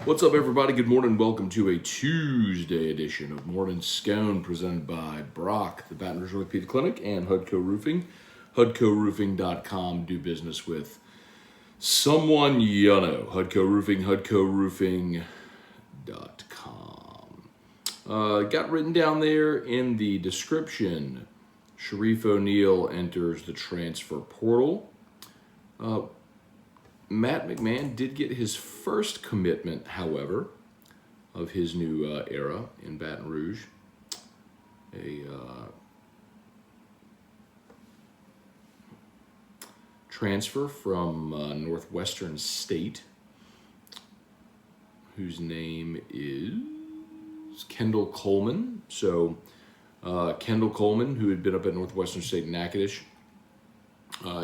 What's up, everybody? Good morning. Welcome to a Tuesday edition of Morning Scone presented by Brock, the Baton Rouge Orthopedic Clinic, and Hudco Roofing. HudcoRoofing.com. Do business with someone you know. Hudco Roofing, HudcoRoofing.com. Got written down there in the description. Sharif O'Neal enters the transfer portal. Matt McMahon did get his first commitment, however, of his new era in Baton Rouge. A transfer from Northwestern State, whose name is Kendall Coleman. So Kendall Coleman, who had been up at Northwestern State in Natchitoches,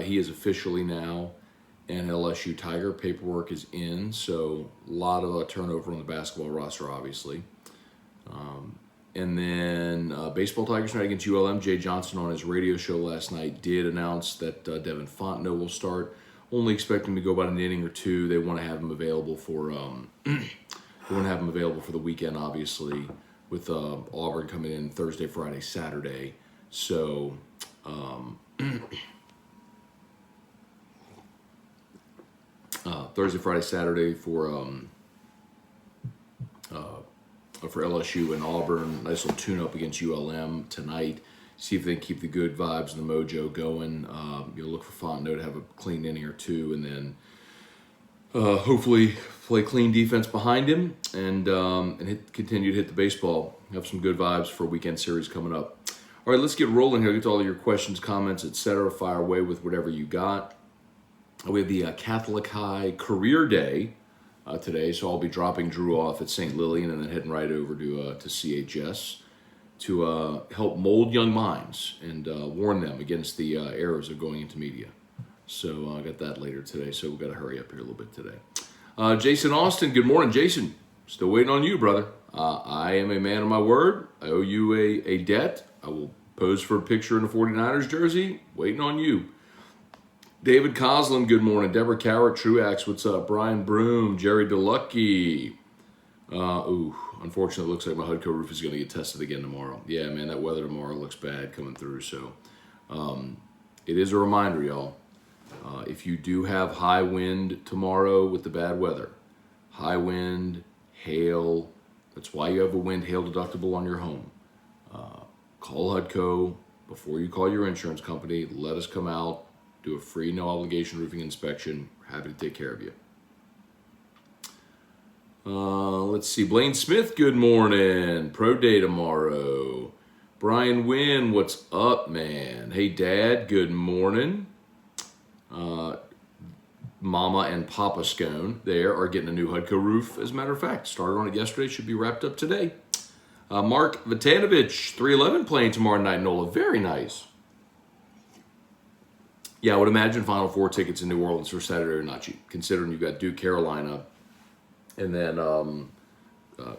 he is officially now an LSU Tiger. Paperwork is in, so a lot of turnover on the basketball roster, obviously. And then baseball Tigers tonight against ULM. Jay Johnson on his radio show last night did announce that Devin Fontenot will start. Only expect him to go about an inning or two. They want to have him available for the weekend, obviously, with Auburn coming in Thursday, Friday, Saturday. So. Thursday, Friday, Saturday for LSU and Auburn. Nice little tune-up against ULM tonight. See if they can keep the good vibes and the mojo going. You'll look for Fontenot to have a clean inning or two, and then hopefully play clean defense behind him and continue to hit the baseball. Have some good vibes for a weekend series coming up. All right, let's get rolling here. Get to all of your questions, comments, etc. Fire away with whatever you got. We have the Catholic High Career Day today, so I'll be dropping Drew off at St. Lillian and then heading right over to CHS to help mold young minds and warn them against the errors of going into media. So I got that later today, so we've got to hurry up here a little bit today. Jason Austin, good morning. Jason, still waiting on you, brother. I am a man of my word. I owe you a debt. I will pose for a picture in a 49ers jersey. Waiting on you. David Coslin, good morning. Deborah Cowart, Truax, what's up? Brian Broom, Jerry DeLucky. Unfortunately, it looks like my Hudco roof is going to get tested again tomorrow. Yeah, man, that weather tomorrow looks bad coming through. So it is a reminder, y'all. If you do have high wind tomorrow with the bad weather, high wind, hail, that's why you have a wind hail deductible on your home. Call Hudco before you call your insurance company. Let us come out. Do a free, no obligation roofing inspection. We're happy to take care of you. Let's see. Blaine Smith, good morning. Pro day tomorrow. Brian Wynn, what's up, man? Hey, Dad, good morning. Mama and Papa Scone there are getting a new Hudco roof. As a matter of fact, started on it yesterday. Should be wrapped up today. Mark Vitanovich, 311 playing tomorrow night, NOLA. Very nice. Yeah, I would imagine Final Four tickets in New Orleans for Saturday are not cheap, considering you've got Duke, Carolina, and then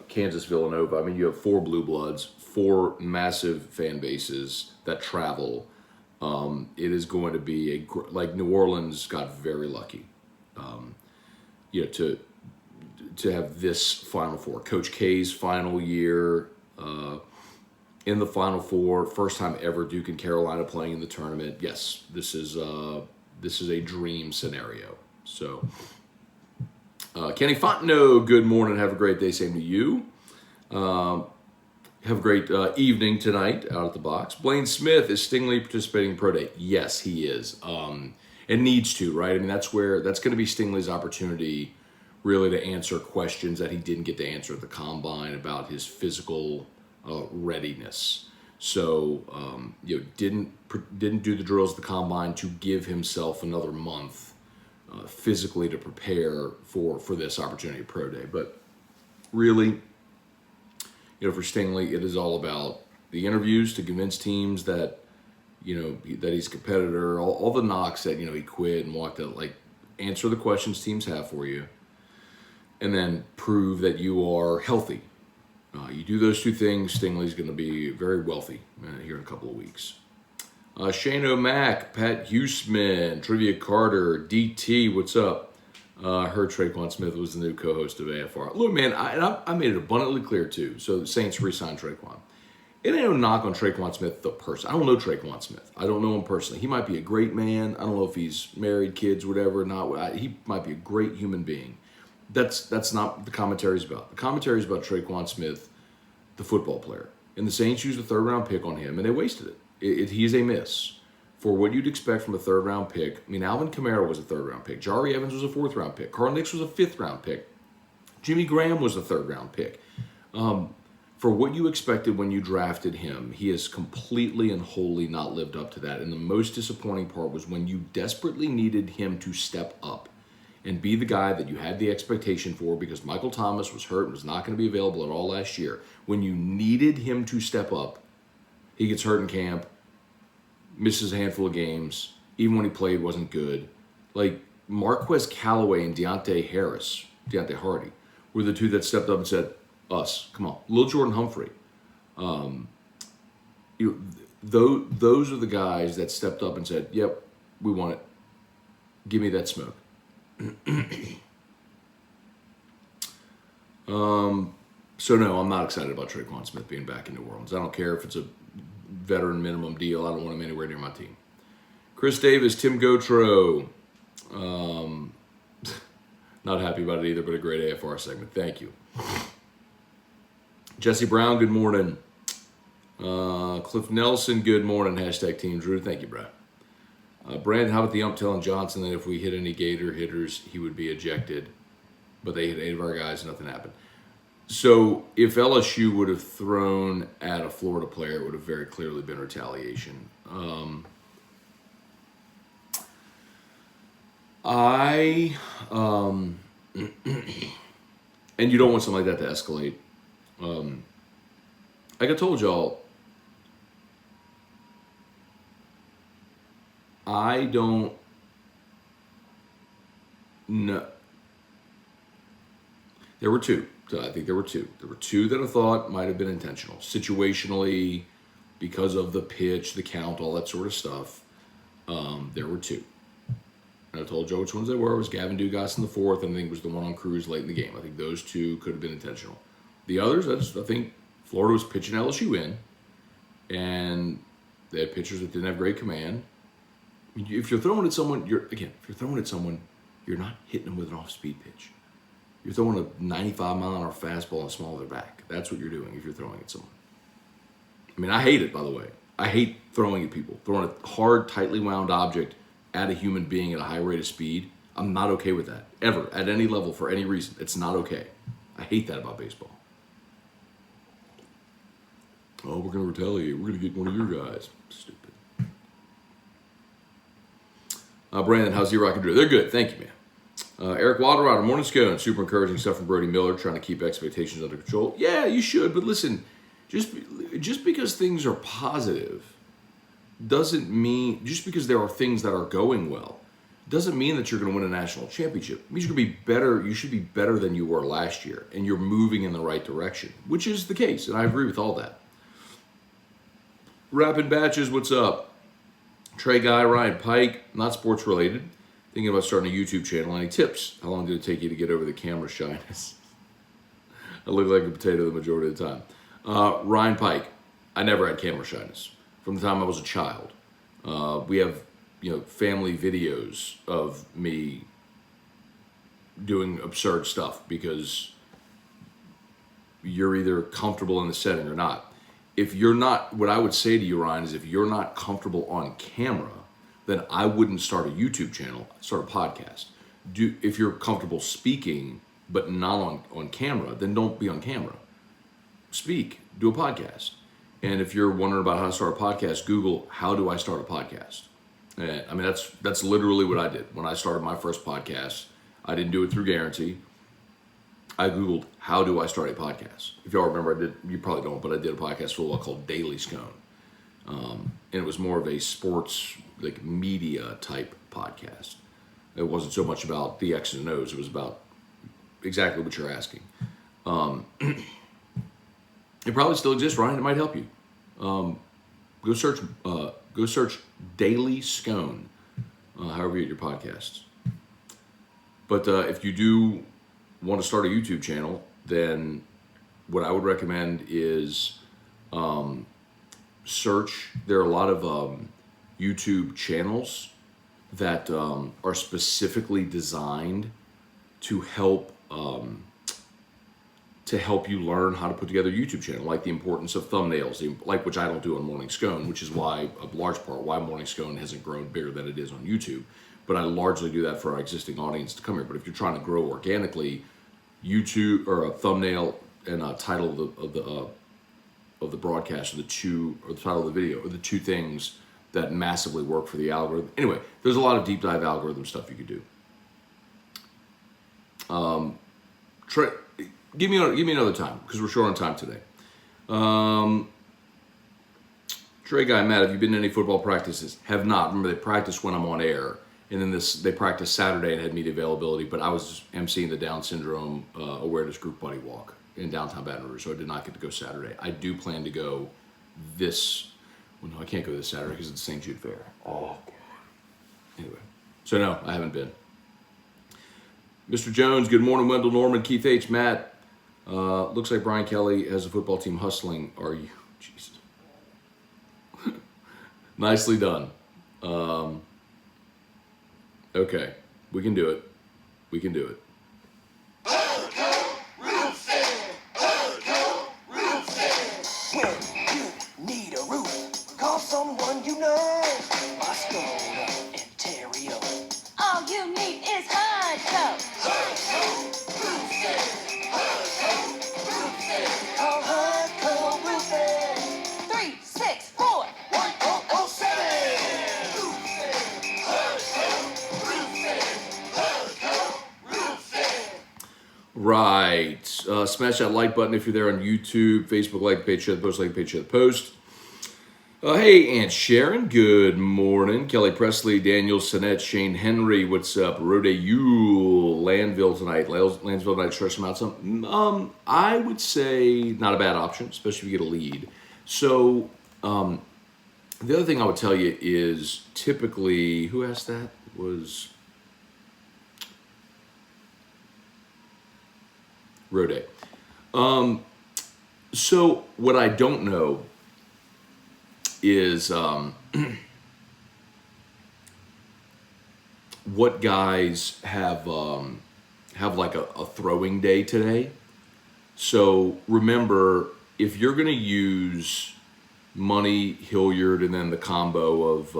Kansas, Villanova. I mean, you have 4 blue bloods, 4 massive fan bases that travel. It is going to be like New Orleans got very lucky, to have this Final Four. Coach K's final year. In the Final Four, first time ever Duke and Carolina playing in the tournament. Yes, this is a dream scenario. So, Kenny Fontenot, good morning. Have a great day. Same to you. Have a great evening tonight out at the box. Blaine Smith, is Stingley participating in Pro Day? Yes, he is. And needs to, right? I mean, that's going to be Stingley's opportunity, really, to answer questions that he didn't get to answer at the Combine about his physical readiness. So didn't do the drills at the Combine to give himself another month physically to prepare for this opportunity at Pro Day. But really, for Stingley, it is all about the interviews to convince teams that that he's a competitor. All the knocks that he quit and walked out. Like, answer the questions teams have for you, and then prove that you are healthy. You do those two things, Stingley's going to be very wealthy here in a couple of weeks. Shane O'Mac, Pat Huseman, Trivia Carter, DT, what's up? I heard Traquan Smith was the new co-host of AFR. Look, man, I made it abundantly clear, too. So the Saints re-signed Traquan. It ain't no knock on Traquan Smith, the person. I don't know Traquan Smith. I don't know him personally. He might be a great man. I don't know if he's married, kids, whatever. Not. He might be a great human being. That's not what the commentary's about. The commentary's about Traquan Smith, the football player. And the Saints used a third-round pick on him, and they wasted it. He is a miss for what you'd expect from a third-round pick. I mean, Alvin Kamara was a third-round pick. Jari Evans was a fourth-round pick. Carl Nicks was a fifth-round pick. Jimmy Graham was a third-round pick. For what you expected when you drafted him, he has completely and wholly not lived up to that. And the most disappointing part was when you desperately needed him to step up and be the guy that you had the expectation for because Michael Thomas was hurt and was not going to be available at all last year. When you needed him to step up, he gets hurt in camp, misses a handful of games. Even when he played, wasn't good. Like Marquez Callaway and Deontay Hardy, were the two that stepped up and said, us, come on. Lil Jordan Humphrey. Those are the guys that stepped up and said, yep, we want it. Give me that smoke. So no, I'm not excited about Traquan Smith being back in New Orleans. I don't care if it's a veteran minimum deal. I don't want him anywhere near my team. Chris Davis, Tim Gotro. Not happy about it either, but a great AFR segment. Thank you. Jesse Brown, good morning. Cliff Nelson, good morning. Hashtag Team Drew. Thank you, bro. Brandon, how about the ump telling Johnson that if we hit any Gator hitters, he would be ejected? But they hit 8 of our guys and nothing happened. So if LSU would have thrown at a Florida player, it would have very clearly been retaliation. And you don't want something like that to escalate. Like I told y'all, I don't know. There were two. I think there were two. There were two that I thought might have been intentional. Situationally, because of the pitch, the count, all that sort of stuff. There were two. And I told Joe which ones they were. It was Gavin Dugas in the fourth, and I think it was the one on Cruz late in the game. I think those two could have been intentional. The others, I think Florida was pitching LSU in, and they had pitchers that didn't have great command. I mean, if you're throwing at someone, you're not hitting them with an off-speed pitch. You're throwing a 95-mile-an-hour fastball and small of their back. That's what you're doing if you're throwing at someone. I mean, I hate it, by the way. I hate throwing at people. Throwing a hard, tightly wound object at a human being at a high rate of speed. I'm not okay with that. Ever. At any level, for any reason. It's not okay. I hate that about baseball. Oh, we're going to retaliate. We're going to get one of your guys. Stupid. Brandon, how's Z-Rock and Drew? They're good. Thank you, man. Eric Wilderrider, morning Scone. Super encouraging stuff from Brody Miller, trying to keep expectations under control. Yeah, you should. But listen, just because things are positive doesn't mean, just because there are things that are going well, doesn't mean that you're going to win a national championship. It means you're going to be better. You should be better than you were last year, and you're moving in the right direction, which is the case, and I agree with all that. Rapid Batches, what's up? Trey Guy, Ryan Pike, not sports related. Thinking about starting a YouTube channel. Any tips? How long did it take you to get over the camera shyness? I look like a potato the majority of the time. Ryan Pike, I never had camera shyness from the time I was a child. We have, family videos of me doing absurd stuff because you're either comfortable in the setting or not. If you're not, what I would say to you, Ryan, is if you're not comfortable on camera, then I wouldn't start a YouTube channel, start a podcast. If you're comfortable speaking, but not on camera, then don't be on camera. Speak, do a podcast. And if you're wondering about how to start a podcast, Google, how do I start a podcast? And, I mean, that's literally what I did. When I started my first podcast, I didn't do it through Guarantee. I Googled, how do I start a podcast? If y'all remember, you probably don't, but I did a podcast for a while called Daily Scone. And it was more of a sports, media type podcast. It wasn't so much about the X's and O's. It was about exactly what you're asking. It probably still exists, Ryan. It might help you. Go search Daily Scone, however you get your podcasts. But if you do want to start a YouTube channel, then what I would recommend is search. There are a lot of YouTube channels that are specifically designed to help you learn how to put together a YouTube channel, like the importance of thumbnails, like which I don't do on Morning Scone, which is why a large part why Morning Scone hasn't grown bigger than it is on YouTube. But I largely do that for our existing audience to come here. But if you're trying to grow organically, YouTube or a thumbnail and a title of the broadcast, or the title of the video, are the two things that massively work for the algorithm. Anyway, there's a lot of deep dive algorithm stuff you could do. Give me another time because we're short on time today. Trey Guy, Matt, have you been to any football practices? Have not. Remember, they practice when I'm on air, and then they practiced Saturday and had media availability. But I was emceeing the Down Syndrome Awareness Group Buddy Walk in downtown Baton Rouge, so I did not get to go Saturday. I do plan to go this. Well, no, I can't go this Saturday because it's the St. Jude Fair. Oh, God. Anyway, so no, I haven't been. Mr. Jones, good morning. Wendell Norman, Keith H. Matt. Looks like Brian Kelly has a football team hustling. Are you? Jesus. Nicely done. Okay, we can do it. We can do it. Someone you know, Scone and Terrio. All you need is hardcore. Call hardcore roofing. 364-1007. Right. Smash that like button if you're there on YouTube, Facebook, like the page, share the post, like the page, share the post. Hey, Aunt Sharon, good morning. Kelly Presley, Daniel Sinet, Shane Henry, what's up? Rode Yule, Landville tonight. Landville tonight, stretch them out some. I would say not a bad option, especially if you get a lead. So, the other thing I would tell you is typically, who asked that? Was Rode. So, what I don't know is what guys have like a throwing day today. So remember, if you're going to use Money, Hilliard, and then the combo of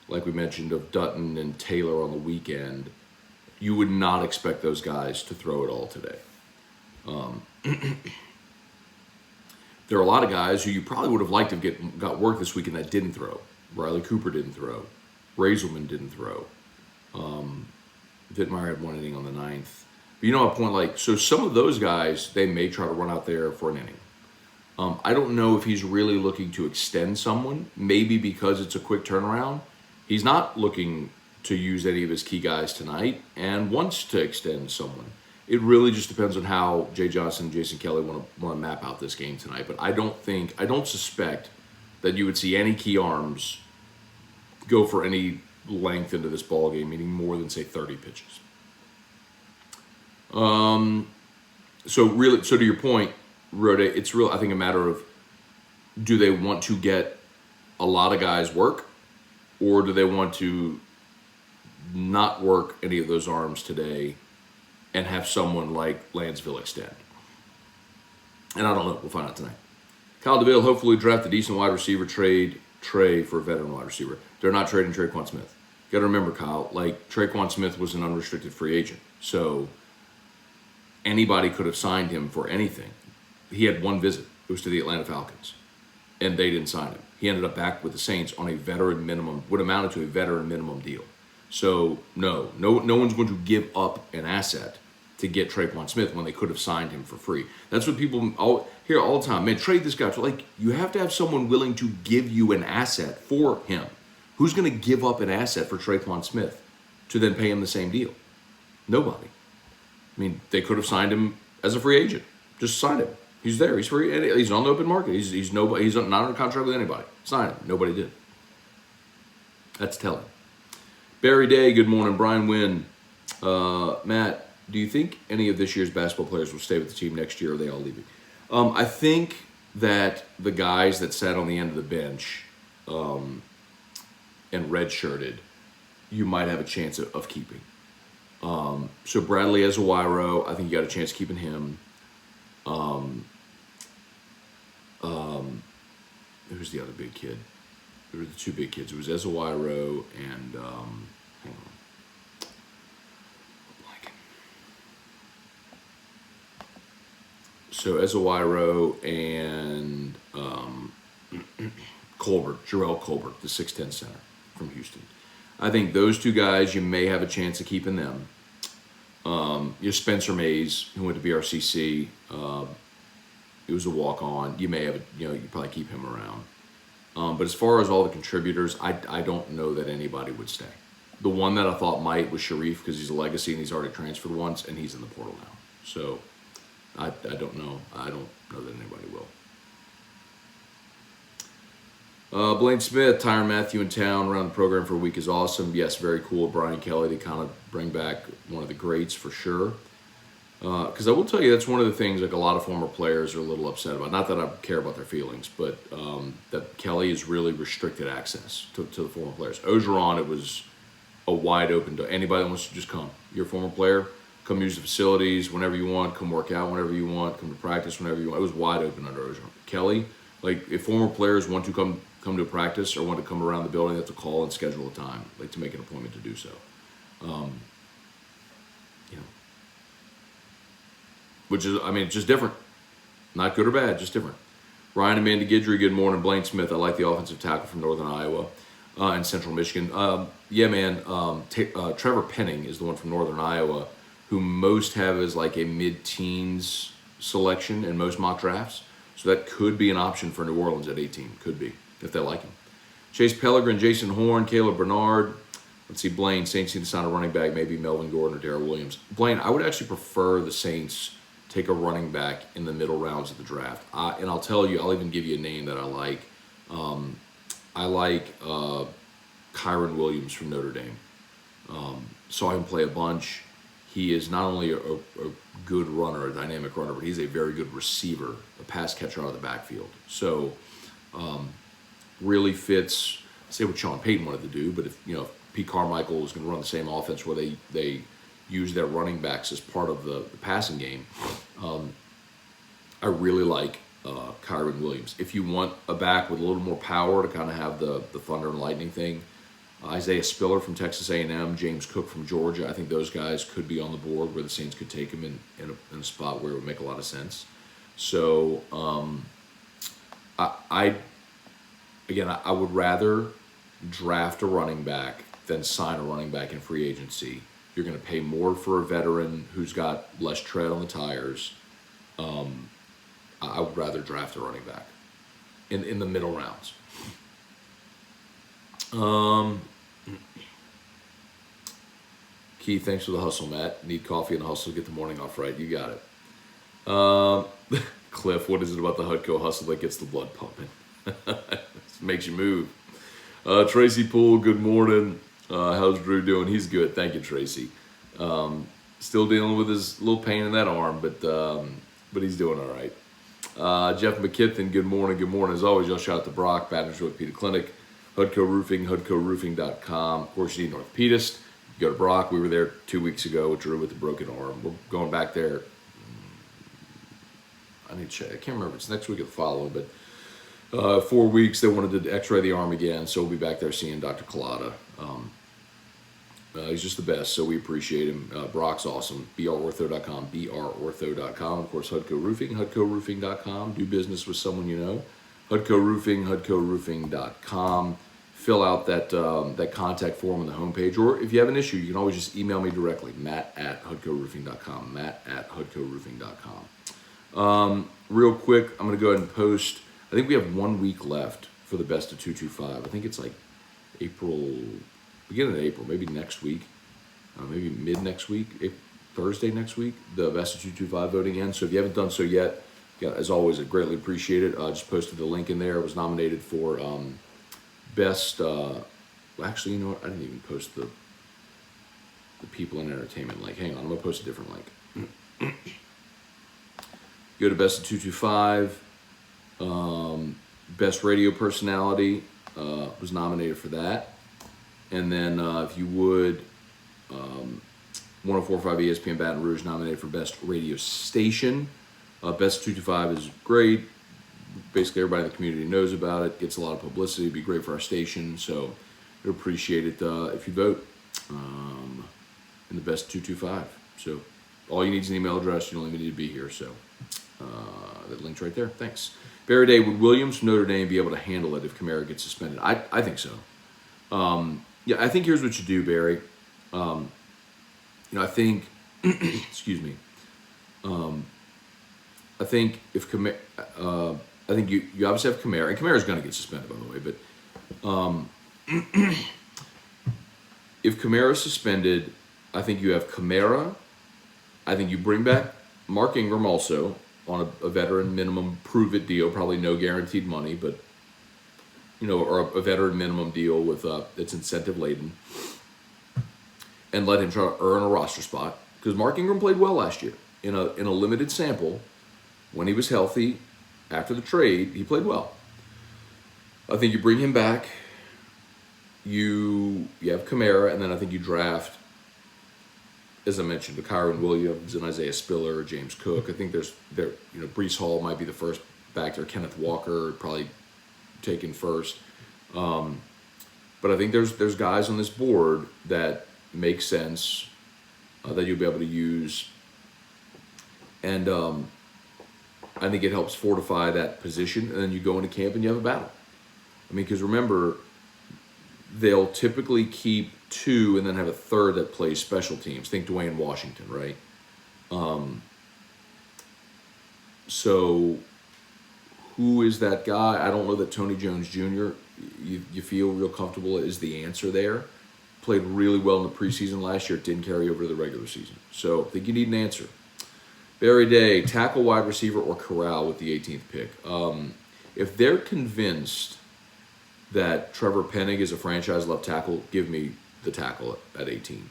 like we mentioned, of Dutton and Taylor on the weekend, you would not expect those guys to throw it all today. There are a lot of guys who you probably would have liked to have got work this weekend that didn't throw. Riley Cooper didn't throw. Razelman didn't throw. Vittmeyer had one inning on the ninth. But you know, a point like, so some of those guys, they may try to run out there for an inning. I don't know if he's really looking to extend someone, maybe because it's a quick turnaround. He's not looking to use any of his key guys tonight and wants to extend someone. It really just depends on how Jay Johnson and Jason Kelly want to map out this game tonight. But I don't suspect that you would see any key arms go for any length into this ball game, meaning more than, say, 30 pitches. So to your point, Rhoda, it's real. I think a matter of, do they want to get a lot of guys work, or do they want to not work any of those arms today and have someone like Lansville extend? And I don't know. We'll find out tonight. Kyle DeVille hopefully draft a decent wide receiver, trade Trey for a veteran wide receiver. They're not trading Traquan Smith. You got to remember, Kyle, like Traquan Smith was an unrestricted free agent. So anybody could have signed him for anything. He had one visit. It was to the Atlanta Falcons. And they didn't sign him. He ended up back with the Saints on a veteran minimum, what amounted to a veteran minimum deal. So no one's going to give up an asset to get Traquan Smith when they could have signed him for free. That's what people hear all the time. Man, trade this guy. So like, you have to have someone willing to give you an asset for him. Who's going to give up an asset for Traquan Smith to then pay him the same deal? Nobody. I mean, they could have signed him as a free agent. Just sign him. He's there. He's free. He's on the open market. He's nobody. He's not under contract with anybody. Sign him. Nobody did. That's telling. Barry Day, good morning. Brian Wynn, Matt, do you think any of this year's basketball players will stay with the team next year, or are they all leaving? I think that the guys that sat on the end of the bench and redshirted, you might have a chance of keeping. So Bradley Ezewiro, I think you got a chance of keeping him. Who's the other big kid? There were the two big kids. It was Ezewiro and hang on. Blanking. So Ezewiro and Colbert, Jarrell Colbert, the 6'10" center from Houston. I think those two guys, you may have a chance of keeping them. Spencer Mays, who went to BRCC, it was a walk-on. You may have, you probably keep him around. But as far as all the contributors, I don't know that anybody would stay. The one that I thought might was Sharif because he's a legacy and he's already transferred once and he's in the portal now. So I don't know. I don't know that anybody will. Blaine Smith, Tyron Matthew in town around the program for a week is awesome. Yes, very cool. Brian Kelly to kind of bring back one of the greats for sure. Because I will tell you, that's one of the things like a lot of former players are a little upset about. Not that I care about their feelings, but that Kelly has really restricted access to the former players. Ogeron, it was a wide open door. Anybody that wants to just come. You're a former player, come use the facilities whenever you want, come work out whenever you want, come to practice whenever you want. It was wide open under Ogeron. Kelly, like if former players want to come to a practice or want to come around the building, they have to call and schedule a time, like to make an appointment to do so. Which is, it's just different. Not good or bad, just different. Ryan Amanda Guidry, good morning. Blaine Smith, I like the offensive tackle from Northern Iowa and Central Michigan. Trevor Penning is the one from Northern Iowa who most have as like a mid-teens selection in most mock drafts. So that could be an option for New Orleans at 18. Could be, if they like him. Chase Pellegrin, Jason Horn, Caleb Bernard. Let's see, Blaine, Saints need to sign a running back, maybe Melvin Gordon or Darrell Williams. Blaine, I would actually prefer the Saints take a running back in the middle rounds of the draft. And I'll tell you, I'll even give you a name that I like. I like Kyron Williams from Notre Dame. Saw him play a bunch. He is not only a good runner, a dynamic runner, but he's a very good receiver, a pass catcher out of the backfield. So really fits, say what Sean Payton wanted to do, but if Pete Carmichael was going to run the same offense where they use their running backs as part of the passing game, I really like Kyron Williams. If you want a back with a little more power to kind of have the thunder and lightning thing, Isaiah Spiller from Texas A&M, James Cook from Georgia, I think those guys could be on the board where the Saints could take him in a spot where it would make a lot of sense. So I would rather draft a running back than sign a running back in free agency. You're going to pay more for a veteran who's got less tread on the tires. I would rather draft a running back in the middle rounds. Keith, thanks for the hustle, Matt. Need coffee and hustle to get the morning off right. You got it. Cliff, what is it about the Hutco hustle that gets the blood pumping? Makes you move. Tracy Poole, good morning. How's Drew doing? He's good. Thank you, Tracy. Still dealing with his little pain in that arm, but he's doing all right. Jeff McKithen, good morning. Good morning. As always, y'all shout out to Brock, Baptist Orthopedic Clinic, Hudco Roofing, HudcoRoofing.com. Of course, you need an orthopedist. You go to Brock. We were there 2 weeks ago with Drew with the broken arm. We're going back there. I need to check. I can't remember if it's next week or the following, but 4 weeks. They wanted to x-ray the arm again, so we'll be back there seeing Dr. Collada. He's just the best, so we appreciate him. Brock's awesome. brortho.com, brortho.com. Of course, Hudco Roofing, HudcoRoofing.com. Do business with someone you know. Hudco Roofing, HudcoRoofing.com. Fill out that contact form on the homepage, or if you have an issue, you can always just email me directly, matt@HudcoRoofing.com, matt@HudcoRoofing.com. Real quick, I'm going to go ahead and post. I think we have 1 week left for the best of 225. I think it's like beginning of April, maybe next week, maybe mid next week, Thursday next week, the best of 225 voting ends. So if you haven't done so yet, as always, I greatly appreciate it. I just posted the link in there. It was nominated for best, actually, you know what? I didn't even post the people in entertainment link. Hang on, I'm gonna post a different link. Go to Best of 225. Best radio personality was nominated for that. And then if you would, 104.5 ESPN Baton Rouge nominated for Best Radio Station. Best 225 is great. Basically, everybody in the community knows about it. Gets a lot of publicity. It'd be great for our station. So, we'd appreciate it if you vote in the Best 225. So, all you need is an email address. You don't even need to be here. So, that link's right there. Thanks. Barry Day, would Williams from Notre Dame be able to handle it if Kamara gets suspended? I think so. Yeah, I think here's what you do, Barry. I think, excuse me. I think if Kamara, I think you obviously have Kamara, and Kamara's going to get suspended, by the way. But if Kamara's suspended, I think you have Kamara. I think you bring back Mark Ingram also on a veteran minimum prove-it deal, probably no guaranteed money, but or a veteran minimum deal with that's incentive laden, and let him try to earn a roster spot because Mark Ingram played well last year in a limited sample. When he was healthy, after the trade, he played well. I think you bring him back. You have Kamara, and then I think you draft, as I mentioned, the Kyron Williams and Isaiah Spiller or James Cook. I think Breece Hall might be the first back there. Kenneth Walker probably taken first. But I think there's guys on this board that make sense that you'll be able to use, and I think it helps fortify that position. And then you go into camp and you have a battle. I mean, because remember, they'll typically keep two and then have a third that plays special teams. Think Dwayne Washington, right? So who is that guy? I don't know that Tony Jones Jr., you feel real comfortable is the answer there. Played really well in the preseason last year. It didn't carry over to the regular season. So I think you need an answer. Barry Day, tackle, wide receiver, or corral with the 18th pick. If they're convinced that Trevor Penning is a franchise left tackle, give me the tackle at 18.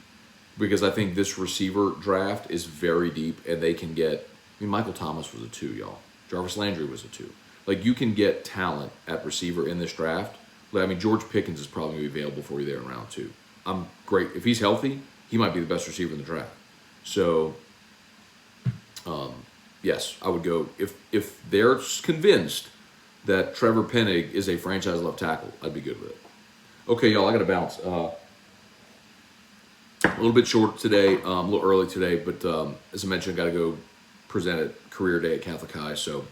Because I think this receiver draft is very deep, and they can get, Michael Thomas was a 2, y'all. Jarvis Landry was a 2. Like, you can get talent at receiver in this draft. George Pickens is probably going to be available for you there in round 2. I'm great. If he's healthy, he might be the best receiver in the draft. So, yes, I would go. If they're convinced that Trevor Penning is a franchise left tackle, I'd be good with it. Okay, y'all, I got to bounce. A little bit short today, a little early today, but as I mentioned, I got to go present at Career Day at Catholic High, so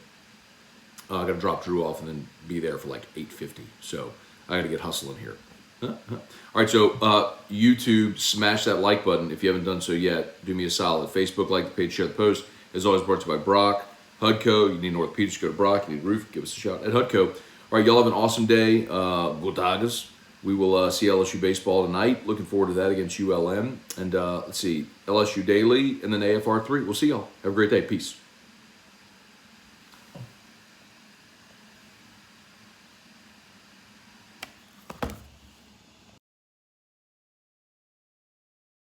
I got to drop Drew off and then be there for like 8:50. So I got to get hustling here. All right, so YouTube, smash that like button if you haven't done so yet. Do me a solid. Facebook, like the page, share the post. As always, brought to you by Brock. Hudco, you need orthopedics, go to Brock. You need roof, give us a shout at Hudco. All right, y'all have an awesome day. Go Tigers. We will see LSU baseball tonight. Looking forward to that against ULM. And let's see, LSU Daily and then AFR3. We'll see y'all. Have a great day. Peace.